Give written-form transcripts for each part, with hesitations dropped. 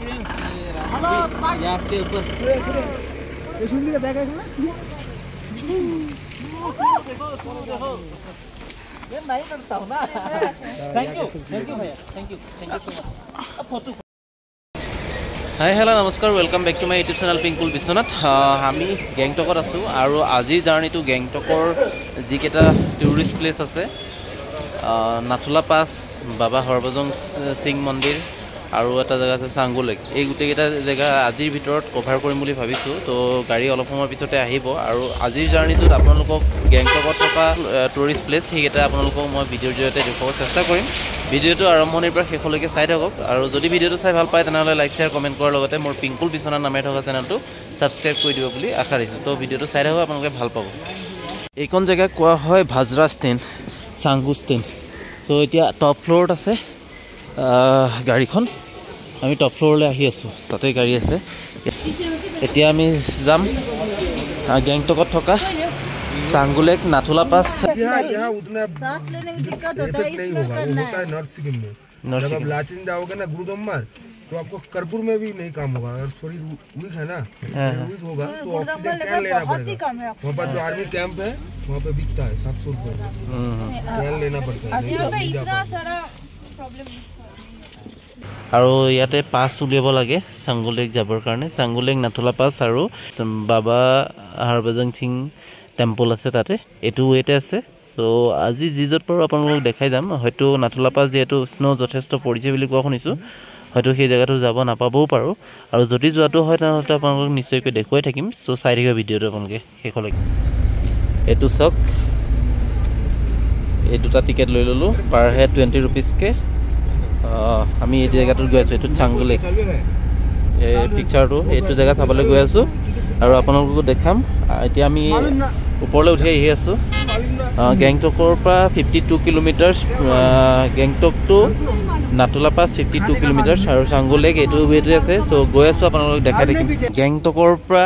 नहीं करता हूँ ना थैंक यू भैया thank you photo hi hello नमस्कार welcome back to my YouTube channel Pinkul Vishwanath आमी गेंगटकत आसो और आजिर जार्नी तो गेंगटकर जिकेटा टूरिस्ट प्लेस आछे नाथुला पास बाबा हरभजन सिंह मंदिर और एटा जगह आछे सांगु लेक এই গুটেকেটা জায়গা আজিৰ ভিতৰত কভাৰ কৰিম বুলি ভাবিছো তো গাড়ী অলপ সময় পিছতে আহিব আৰু আজিৰ জাৰ্নিটোত আপোনালোকক গেংটকত থকা টুৰিষ্ট প্লেস সেইকেইটা আপোনালোকক মই ভিডিঅ'ৰ জৰিয়তে দেখুৱাব চেষ্টা কৰিম ভিডিঅ'টো আৰম্ভণিৰ পৰা শেষলৈকে চাই থাকক আৰু যদি ভিডিঅ'টো চাই ভাল পায় তেনেহলে লাইক শেয়াৰ কমেন্ট কৰাৰ লগতে মোৰ পিংকুল বিশ্বনাথ নামে থকা চেনেলটো সাবস্ক্ৰাইব কৰি দিব বুলি আশা ৰাখিছো তো ভিডিঅ'টো চাই থাকক আপোনালোকে ভাল পাব এইখন জায়গা কোৱা হয় ভাজৰা ষ্টেণ্ড सांगु ষ্টেণ্ড সো এতিয়া টপ ফ্লোৰত আছে গাড়ীখন আমি টপ ফ্লোৰলৈ আহি আছো তাতে গাড়ী আছে এতিয়া আমি যাম গেংটকত থকা सांगु लेक नाथुला पास यहाँ उतना सांस लेने में दिक्कत होता है इसमें करना है नॉर्थ सिक्किम में जब आप लाचेन जाओगे ना गुरुदम्बर तो आपको कर्पूर में भी नहीं काम होगा अगर शरीर वीक है ना वीक होगा तो ऑक्सीजन कैन लेना पड़ेगा वहाँ पर जो आर्मी कैंप है वहाँ पे बिकता है 700 रुपए कैन लेना पड़ता है इतना सारा प्रॉब्लम আৰু ইয়াতে পাস উলিয়াব লাগে सांगु लेक যাবৰ কাৰণে सांगु लेक नाथुला पास আৰু বাবা হৰভজন সিং টেম্পল আছে তাতে এটু ওয়েতে আছে সো আজি জিজত পৰ আপোনালোক দেখাই যাম হয়তো নাথুলা পাস যেটো স্নো যথেষ্ট পৰিছে বুলি কোৱা শুনিছো হয়তো সেই জায়গাটো যাব নাপাবও পাৰো আৰু যদি যোৱাটো হয় তেনেহলে আপোনালোক নিশ্চয়কৈ দেখুৱাই থাকিম সো চাই থাকিব ভিডিঅটো আপোনালোকে শেষলৈকে এটু চক এই দুটা টিকেট লৈ ললো পাৰ হেড 20 रुपीस কে আমি এই জায়গাটোত গৈ আছো এটু सांगु लेक এই পিকচাৰটো এইটো জায়গা চাবলৈ গৈ আছো আৰু আপোনালোকক দেখাম এতিয়া আমি ওপৰলৈ উঠি আহি আছো গেংটকৰ পৰা 52 kilometre Gangtok to Nathula pass 52 kilometre আৰু सांगु लेक এইটো ওয়েতে আছে সো গৈ আছো আপোনালোকক দেখাই থাকিম গেংটকৰ পৰা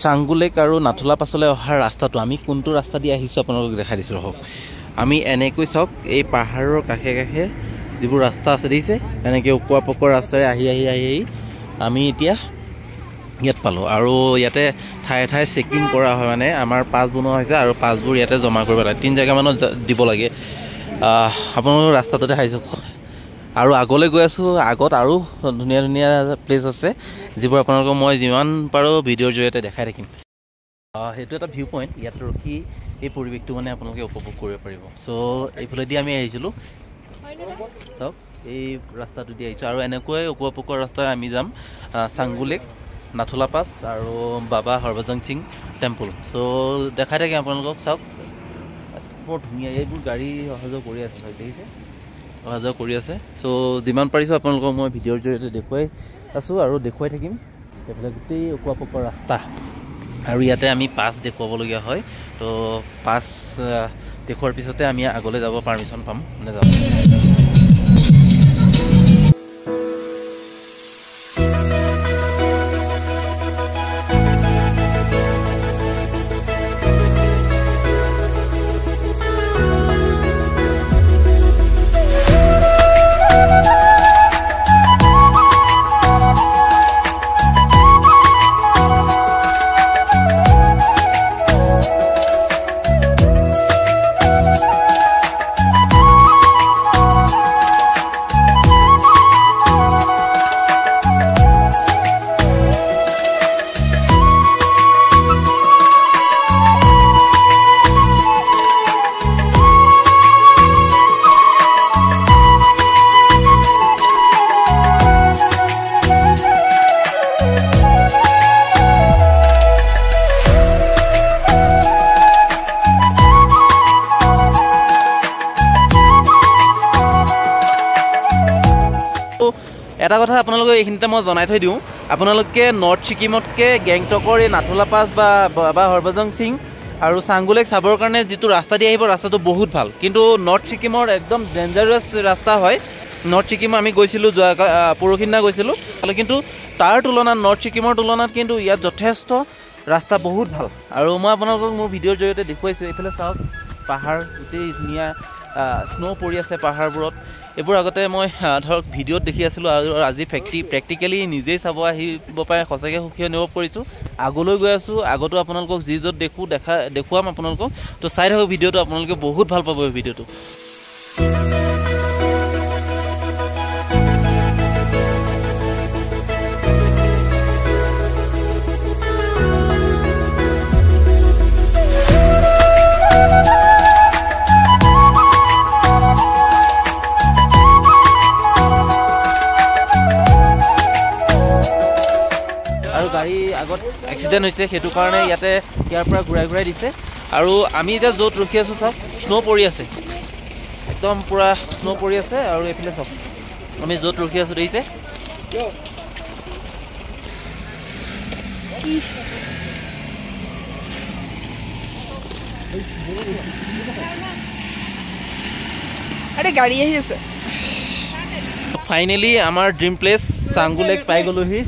सांगु लेक আৰু নাথুলা পাসলৈ অহাৰ ৰাস্তাটো আমি কোনটো ৰাস্তা দি আহিছো আপোনালোকক দেখাই দিছো ৰহক আমি এনেকৈ চাওক এই পাহাৰৰ কাষে কাষে যিবোৰ ৰাস্তা আছে দিছে এনেকৈ উকুৱা পকৰ ৰাস্তাৰে আহি আমি এতিয়া ইয়াত পালো আৰু ইয়াতে ঠাই ঠাই চেকিং কৰা হয় মানে আমাৰ পাছ বনোৱা হৈছে আৰু পাছবোৰ ইয়াতে জমা কৰিব লাগে 3 জায়গা মানত দিব লাগে আপোনালোকৰ ৰাস্তাটো দেখাইছো আৰু আগলৈ গৈ আছো আগত আৰু ধুনীয়া ধুনীয়া প্লেস আছে যিবোৰ আপোনালোকক মই যিমান পাৰো ভিডিঅ'ৰ জৰিয়তে দেখাই থাকিম হেতু এটা ভিউ পইণ্ট ইয়াত ৰখি এই পৰিৱেশটো মানে আপোনালোকে উপভোগ কৰিব পাৰিব সো এইফালে দি আমি আহিছিলো সব এই ৰাস্তাটো দি আহিছো আৰু এনেকৈ উকুৱা পকৰ ৰাস্তাৰে আমি যাম सांगु लेक नाथुला पास আৰু বাবা হৰভজন সিং টেম্পল সো দেখাই থাকে আপোনালোকক চাওক বহুত ধুনীয়া এইবোৰ গাড়ী অহাযোৱা কৰি আছে দেখিছে অহাযোৱা কৰি আছে সো যিমান পাৰিছো আপোনালোকক মই ভিডিঅ'ৰ জৰিয়তে দেখুৱাই আছো আৰু দেখুৱাই থাকিম এইফালে গোটেই উকুৱা পকৰ ৰাস্তা আৰু ইয়াতে আমি পাস দেখুৱাবলগীয়া হয় তো পাস দেখুৱাৰ পিছতে আমি আগলৈ যাব পাৰমিশন পাম মানে যাব এটা কথা আপোনালোকে এইখিনিতে মই জনাই থৈ দিওঁ আপোনালোকে নৰ্থ সিকিমতকে গেংটকৰ এই নাথুলা পাস বা বাবা হৰভজন সিং আৰু सांगु लेक চাবৰ কাৰণে যিটো ৰাস্তা দি আহিব ৰাস্তাটো বহুত ভাল কিন্তু নৰ্থ সিকিমৰ একদম ডেঞ্জাৰাছ ৰাস্তা হয় নৰ্থ সিকিম আমি গৈছিলো পৰখিনা গৈছিলো কিন্তু তাৰ তুলনাত নৰ্থ সিকিমৰ তুলনাত কিন্তু ইয়াত যথেষ্ট ৰাস্তা বহুত ভাল আৰু মই আপোনালোকক মোৰ ভিডিঅ'ৰ জৰিয়তে দেখুৱাইছো এইফালে চাওক পাহাৰ গোটেই ধুনীয়া স্নো পৰি আছে পাহাৰবোৰত এইবোৰ আগতে মই ধৰক ভিডিঅ'ত দেখি আছিলোঁ আৰু আজি প্ৰেক্টিকেলি নিজেই চাব আহিব পাৰে সঁচাকৈ সুখী অনুভৱ কৰিছোঁ আগলৈ গৈ আছোঁ আগতো আপোনালোকক যি য'ত দেখুৱাম আপোনালোকক তো চাই থাকক ভিডিঅ'টো আপোনালোকে বহুত ভাল পাব এই ভিডিঅ'টো গাড়ী আগত এক্সিডেণ্ট হৈছে সেইটো কাৰণে ইয়াৰ পৰা ঘূৰাই দিছে আৰু আমি এতিয়া য'ত ৰখি আছোঁ চাওক স্ন' পৰি আছে একদম পুৰা স্ন' পৰি আছে আৰু এইফালে চাওক আমি য'ত ৰখি আছোঁ দেখিছে আৰে গাড়ী আহি আছে ফাইনেলি আমাৰ ড্ৰিম প্লেচ চাংগু লেক পাই গ'লোহি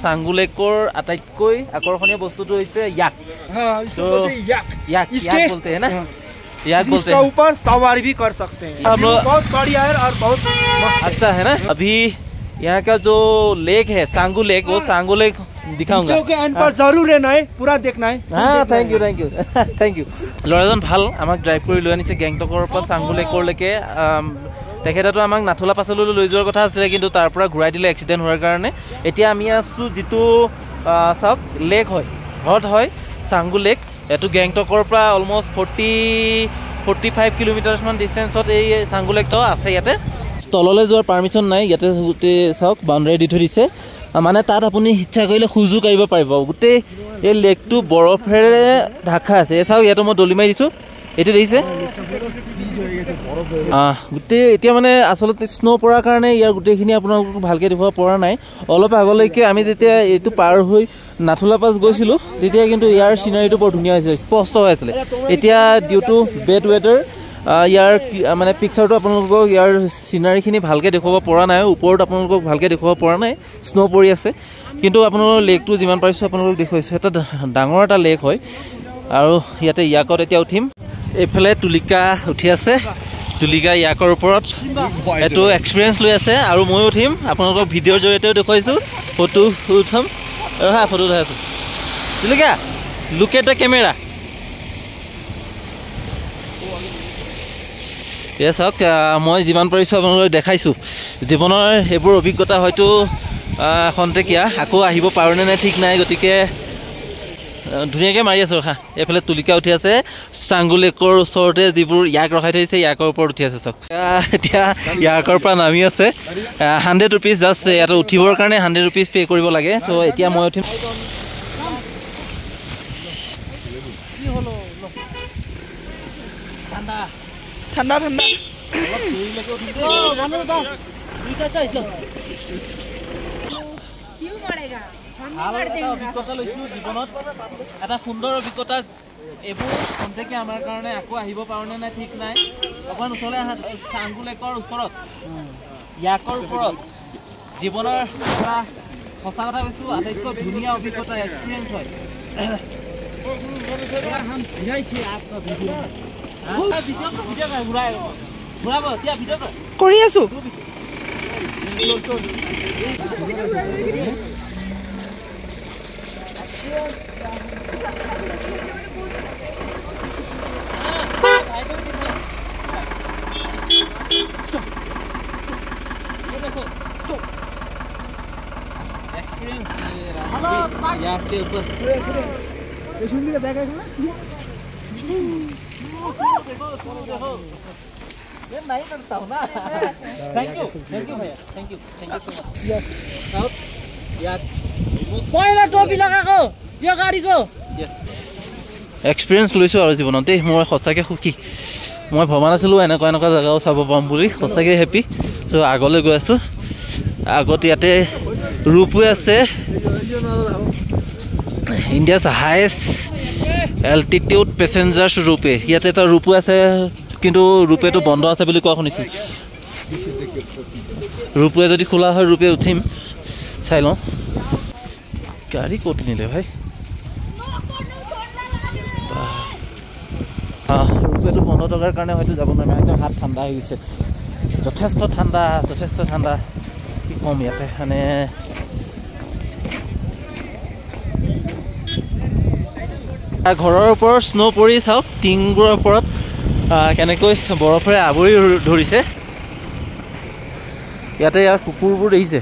চাংগু লেকৰ আটাইতকৈ আকৰ্ষণীয় বস্তুটো হৈছে ইয়াক बोलते हैं ना याक बोलते हैं ऊपर सवारी भी कर सकते हैं हम लोग बहुत बढ़िया है और बहुत अच्छा है ना अभी यहाँ का जो लेक है सांगू लेक वो सांगू लेक दिखाऊंगा क्योंकि एंड पर जरूर रहना है पूरा देखना है हाँ थैंक यू ল'ৰাজন ভাল আমাক ড্ৰাইভ কৰি লৈ আনিছে গেংটকৰ পৰা চাংগু লেকলৈকে তেখেতেতো আমাক নাথুলা পাছলৈ লৈ যোৱাৰ কথা আছিলে কিন্তু তাৰ পৰা ঘূৰাই দিলে এক্সিডেণ্ট হোৱাৰ কাৰণে এতিয়া আমি আছোঁ যিটো চাওক লেক হয় হ্ৰদ হয় চাংগু লেক এইটো গেংটকৰ পৰা অলমষ্ট 45 কিলোমিটাৰমান ডিষ্টেঞ্চত এই চাংগু লেকটো আছে ইয়াতে তললৈ যোৱাৰ পাৰ্মিশ্যন নাই ইয়াতে গোটেই চাওক বাউণ্ডাৰী দি থৈ দিছে মানে তাত আপুনি ইচ্ছা কৰিলে খোজো কাঢ়িব পাৰিব গোটেই এই লেকটো বৰফেৰে ঢাকা আছে এই চাওক ইয়াতো মই দলি মাৰি দিছোঁ এইটো দেখিছে গোটেই এতিয়া মানে আচলতে স্ন' পৰাৰ কাৰণে ইয়াৰ গোটেইখিনি আপোনালোকক ভালকৈ দেখুৱাব পৰা নাই অলপ আগলৈকে আমি যেতিয়া এইটো পাৰ হৈ নাথুলা পাছ গৈছিলোঁ তেতিয়া কিন্তু ইয়াৰ চিনাৰীটো বৰ ধুনীয়া হৈছে স্পষ্ট হৈ আছিলে এতিয়া ডিউ টু বেড ৱেডাৰ ইয়াৰ মানে পিকচাৰটো আপোনালোকক ইয়াৰ চিনাৰীখিনি ভালকৈ দেখুৱাব পৰা নাই ওপৰত আপোনালোকক ভালকৈ দেখুৱাব পৰা নাই স্ন' পৰি আছে কিন্তু আপোনালোকৰ লেকটো যিমান পাৰিছোঁ আপোনালোকক দেখুৱাইছোঁ এটা ডাঙৰ এটা লেক হয় আৰু ইয়াতে ইয়াকত এতিয়া উঠিম এইফালে তুলিকা উঠি আছে তুলিকা ইয়াকৰ ওপৰত এইটো এক্সপিৰিয়েঞ্চ লৈ আছে আৰু ময়ো উঠিম আপোনালোকক ভিডিঅ'ৰ জৰিয়তেও দেখুৱাইছোঁ ফটো উঠাম আৰু ফটো উঠাই আছোঁ তুলিকা লুক এট দ্য কেমেৰা এয়া চাওক মই যিমান পাৰিছোঁ আপোনালোকক দেখাইছোঁ জীৱনৰ এইবোৰ অভিজ্ঞতা হয়তো খন্তেকীয়া আকৌ আহিব পাৰোঁনে নাই ঠিক নাই গতিকে ধুনীয়াকৈ মাৰি আছোঁ ৰখা এইফালে তুলিকা উঠি আছে চাংগু লেকৰ ওচৰতে যিবোৰ ইয়াক ৰখাই থৈছে ইয়াকৰ ওপৰত উঠি আছে চাওক এতিয়া ইয়াকৰ পৰা নামি আছে 100 ৰুপিজ জাষ্ট ইয়াত উঠিবৰ কাৰণে 100 ৰুপিজ পে' কৰিব লাগে চ' এতিয়া মই উঠিম ঠাণ্ডা ভাল এটা অভিজ্ঞতা লৈছোঁ জীৱনত এটা সুন্দৰ অভিজ্ঞতা এইবোৰ খন্তেকীয়া আমাৰ কাৰণে আকৌ আহিব পাৰোঁনে নাই ঠিক নাই অকণমান ওচৰলৈ আহা চাংগু লেকৰ ওচৰত ইয়াকৰ ওপৰত জীৱনৰ এটা সঁচা কথা কৈছোঁ আটাইতকৈ ধুনীয়া অভিজ্ঞতা এক্সপিৰিয়েঞ্চ হয় কৰি আছোঁ नहीं करता हूँ ना थैंक यू भैया थैंक यू पहिला टोपी लगाएको यो गाडीको एक्सपिरियन्स লৈছোঁ আৰু জীৱনত দেই মই সঁচাকৈ সুখী মই ভবা নাছিলোঁ এনেকুৱা জেগাও চাব পাম বুলি সঁচাকৈ হেপী চ' আগলৈ গৈ আছোঁ আগত ইয়াতে ৰোপৱে আছে ইণ্ডিয়াছ হায়েষ্ট এল্টিটিউড পেচেঞ্জাৰ্ছ ৰোপৱে ইয়াতে এটা ৰোপৱে আছে কিন্তু ৰোপৱেটো বন্ধ আছে বুলি কোৱা শুনিছোঁ ৰোপৱে যদি খোলা হয় ৰোপৱে উঠিম চাই লওঁ গাড়ী ক'ত নিলে ভাই ৰোপৱেটো বন্ধ থকাৰ কাৰণে হয়তো যাব নোৱাৰিম একদম হাত ঠাণ্ডা হৈ গৈছে যথেষ্ট ঠাণ্ডা কি ক'ম ইয়াতে মানে ঘৰৰ ওপৰত স্নো পৰি চাওক টিংবোৰৰ ওপৰত কেনেকৈ বৰফেৰে আৱৰি ধৰিছে ইয়াতে ইয়াৰ কুকুৰবোৰ দেখিছে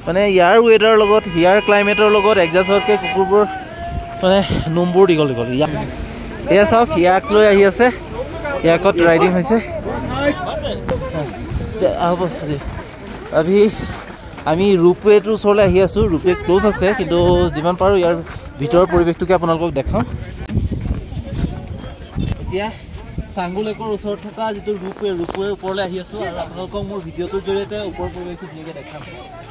মানে ইয়াৰ ৱেডাৰৰ লগত ইয়াৰ ক্লাইমেটৰ লগত এডজাষ্ট হোৱাতকৈ কুকুৰবোৰ মানে নোমবোৰ দীঘল এয়া চাওক ইয়াক লৈ আহি আছে ইয়াকত ৰাইডিং হৈছে আমি ৰোপৱেটোৰ ওচৰলৈ আহি আছোঁ ৰোপৱে ক্ল'জ আছে কিন্তু যিমান পাৰোঁ ইয়াৰ ভিতৰৰ পৰিৱেশটোকে আপোনালোকক দেখাওঁ এতিয়া চাংগু লেকৰ ওচৰত থকা যিটো ৰোপৱে ওপৰলৈ আহি আছোঁ আৰু আপোনালোকক মোৰ ভিডিঅ'টোৰ জৰিয়তে ওপৰৰ পৰিৱেশটো ধুনীয়াকৈ দেখাম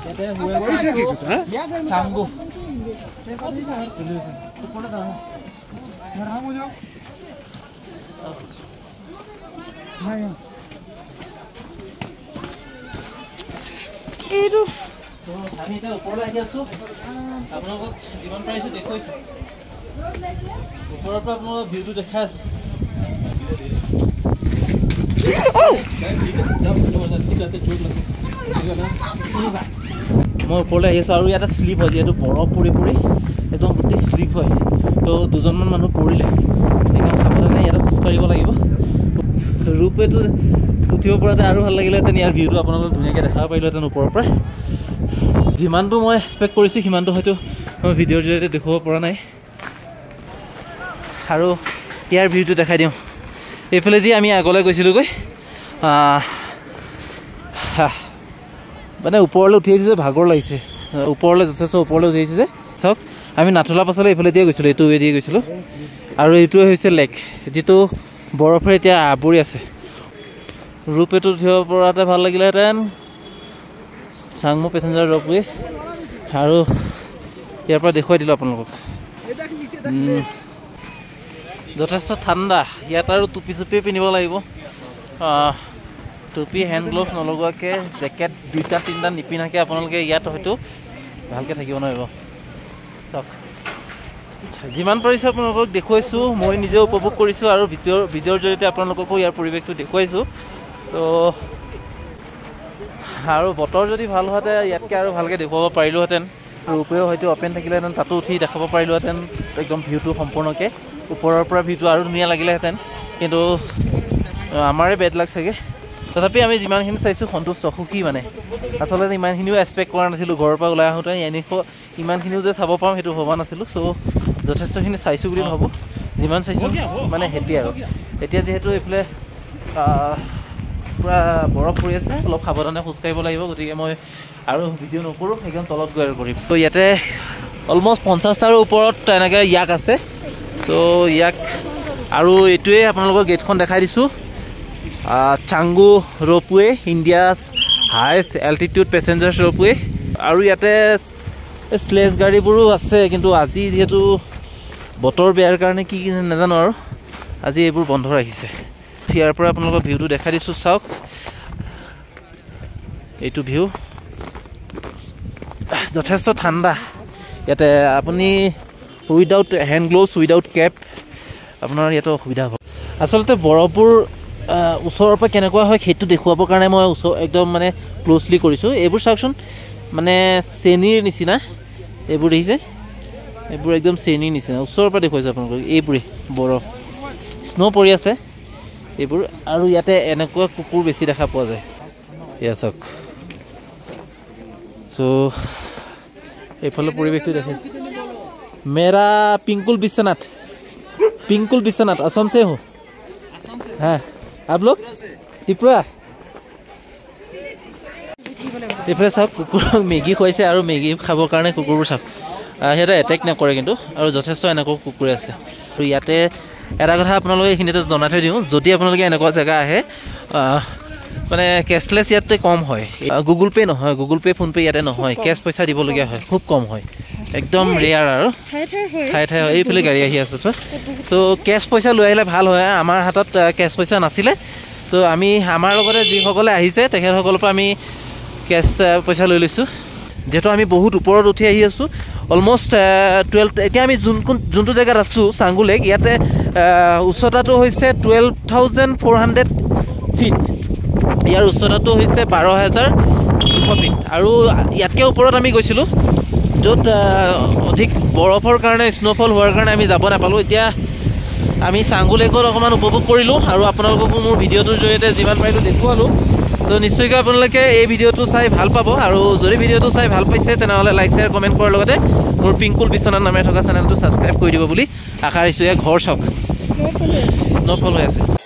ইয়াতে চাংগু এইটো আমি এতিয়া ওপৰলৈ আহি আছোঁ আপোনালোকক যিমান পাৰিছোঁ দেখুৱাইছোঁ ওপৰৰ পৰা আপোনালোকক ভিউটো দেখাই আছোঁ মই ওপৰলৈ আহি আছোঁ আৰু ইয়াতে শ্লিপ হয় যিহেতু বৰফ পৰি একদম গোটেই শ্লিপ হয় তো দুজনমান মানুহ পৰিলে একদম সাৱধানে ইয়াতে খোজকাঢ়িব লাগিব ৰোপৱেটো উঠিব পৰাতে আৰু ভাল লাগিলেহেঁতেন ইয়াৰ ভিউটো আপোনালোকক ধুনীয়াকৈ দেখাব পাৰিলোহেঁতেন ওপৰৰ পৰা যিমানটো মই এক্সপেক্ট কৰিছোঁ সিমানটো হয়তো মই ভিডিঅ'ৰ জৰিয়তে দেখুৱাব পৰা নাই আৰু ইয়াৰ ভিউটো দেখাই দিওঁ এইফালে যি আমি আগলৈ গৈছিলোঁগৈ মানে ওপৰলৈ উঠি আহিছে যে ভাগৰ লাগিছে ওপৰলৈ যথেষ্ট ওপৰলৈ উঠি আহিছে যে চাওক আমি নাথুলা পাছলৈ এইফালে দিয়ে গৈছিলোঁ এইটো ৱে দিয়ে গৈছিলোঁ আৰু এইটোৱে হৈছে লেক যিটো বৰফেৰে এতিয়া আৱৰি আছে ৰোপৱেটো উঠিব পৰাতে ভাল লাগিলেহেঁতেন চাংমু পেচেঞ্জাৰ ৰোপৱে আৰু ইয়াৰ পৰা দেখুৱাই দিলোঁ আপোনালোকক যথেষ্ট ঠাণ্ডা ইয়াত আৰু টুপি চুপি পিন্ধিব লাগিব টুপি হেণ্ড গ্ল'ভছ নলগোৱাকৈ জেকেট 2-3টা নিপিন্ধাকৈ আপোনালোকে ইয়াত হয়তো ভালকৈ থাকিব নোৱাৰিব চাওক যিমান পাৰিছোঁ আপোনালোকক দেখুৱাইছোঁ মই নিজেও উপভোগ কৰিছোঁ আৰু ভিডিঅ'ৰ জৰিয়তে আপোনালোককো ইয়াৰ পৰিৱেশটো দেখুৱাইছোঁ তো আৰু বতৰ যদি ভাল হোৱাতে ইয়াতকৈ আৰু ভালকৈ দেখুৱাব পাৰিলোহেঁতেন ৰোপৱেও হয়তো অপেন থাকিলেহেঁতেন তাতো উঠি দেখাব পাৰিলোহেঁতেন একদম ভিউটো সম্পূৰ্ণকৈ ওপৰৰ পৰা ভিউটো আৰু ধুনীয়া লাগিলেহেঁতেন কিন্তু আমাৰে বেড লাগ চাগে তথাপি আমি যিমানখিনি চাইছোঁ সন্তুষ্ট সুখী মানে আচলতে ইমানখিনিও এক্সপেক্ট কৰা নাছিলোঁ ঘৰৰ পৰা ওলাই আহোঁতে ইমানখিনিও যে চাব পাম সেইটো ভবা নাছিলোঁ চ' যথেষ্টখিনি চাইছোঁ বুলি ভাবোঁ যিমান চাইছোঁ মানে সেতি আৰু এতিয়া যিহেতু এইফালে পূৰা বৰফ পৰি আছে অলপ সাৱধানে খোজকাঢ়িব লাগিব গতিকে মই আৰু ভিডিঅ' নকৰোঁ একদম তলত গৈ আৰু কৰিম ত' ইয়াতে অলমষ্ট 50টাৰো ওপৰত এনেকৈ ইয়াক আছে চ' ইয়াক আৰু এইটোৱে আপোনালোকৰ গেটখন দেখাই দিছোঁ Changu ropeway India's highest altitude পেচেঞ্জাৰ্ছ ropeway আৰু ইয়াতে স্লেজ গাড়ীবোৰো আছে কিন্তু আজি যিহেতু বতৰ বেয়াৰ কাৰণে কি নাজানো আৰু আজি এইবোৰ বন্ধ ৰাখিছে ইয়াৰ পৰা আপোনালোকৰ ভিউটো দেখাই দিছোঁ চাওক এইটো ভিউ যথেষ্ট ঠাণ্ডা ইয়াতে আপুনি without hand gloves without cap আপোনাৰ ইয়াতে অসুবিধা হ'ব আচলতে বৰফবোৰ ওচৰৰ পৰা কেনেকুৱা হয় সেইটো দেখুৱাবৰ কাৰণে মই একদম মানে ক্ল'জলি কৰিছোঁ এইবোৰ চাওকচোন মানে চেনীৰ নিচিনা এইবোৰ দেখিছে এইবোৰ একদম চেনীৰ নিচিনা ওচৰৰ পৰা দেখুৱাইছোঁ আপোনালোকক এইবোৰেই বৰফ স্ন' পৰি আছে এইবোৰ আৰু ইয়াতে এনেকুৱা কুকুৰ বেছি দেখা পোৱা যায় এয়া চাওক চ' এইফালে পৰিৱেশটো দেখাইছোঁ मेरा पिंकुल विश्वनाथ असम से हो हाँ आप लोग त्रिपुरा এইফালে চাওক কুকুৰক মেগী খুৱাইছে আৰু মেগী খাবৰ কাৰণে কুকুৰবোৰ চাওক সিহঁতে এটেক নকৰে কিন্তু আৰু যথেষ্ট এনেকুৱা কুকুৰ আছে আৰু ইয়াতে এটা কথা আপোনালোকে এইখিনিতে জনাই থৈ দিওঁ যদি আপোনালোকে এনেকুৱা জেগা আহে মানে কেছলেছ ইয়াতে কম হয় গুগল পে' নহয় গুগল পে' ফোনপে' ইয়াতে নহয় কেছ পইচা দিবলগীয়া হয় খুব কম হয় একদম ৰেয়াৰ আৰু ঠাই ঠাই হয় এইফালে গাড়ী আহি আছে চ' কেছ পইচা লৈ আহিলে ভাল হয় আমাৰ হাতত কেছ পইচা নাছিলে চ' আমি আমাৰ লগতে যিসকলে আহিছে তেখেতসকলৰ পৰা আমি কেছ পইচা লৈ লৈছোঁ যিহেতু আমি বহুত ওপৰত উঠি আহি আছোঁ অলমষ্ট 12 এতিয়া আমি যোনটো জেগাত আছোঁ চাংগু লেক ইয়াতে উচ্চতাটো হৈছে 12,400 ফিট ইয়াৰ উচ্চতাটো হৈছে 12,200 ফিট আৰু ইয়াতকৈ ওপৰত আমি গৈছিলোঁ য'ত অধিক বৰফৰ কাৰণে স্ন'ফল হোৱাৰ কাৰণে আমি যাব নাপালোঁ এতিয়া আমি চাংগু লেকত অকণমান উপভোগ কৰিলোঁ আৰু আপোনালোককো মোৰ ভিডিঅ'টোৰ জৰিয়তে যিমান পাৰিলোঁ দেখুৱালোঁ তো নিশ্চয়কৈ আপোনালোকে এই ভিডিঅ'টো চাই ভাল পাব আৰু যদি ভিডিঅ'টো চাই ভাল পাইছে তেনেহ'লে লাইক শ্বেয়াৰ কমেণ্ট কৰাৰ লগতে মোৰ পিংকুল বিশ্বনাথ নামেৰে থকা চেনেলটো ছাবস্ক্ৰাইব কৰি দিব বুলি আশা ৰাখিছোঁ ঘৰ চাওক স্ন'ফল হৈ আছে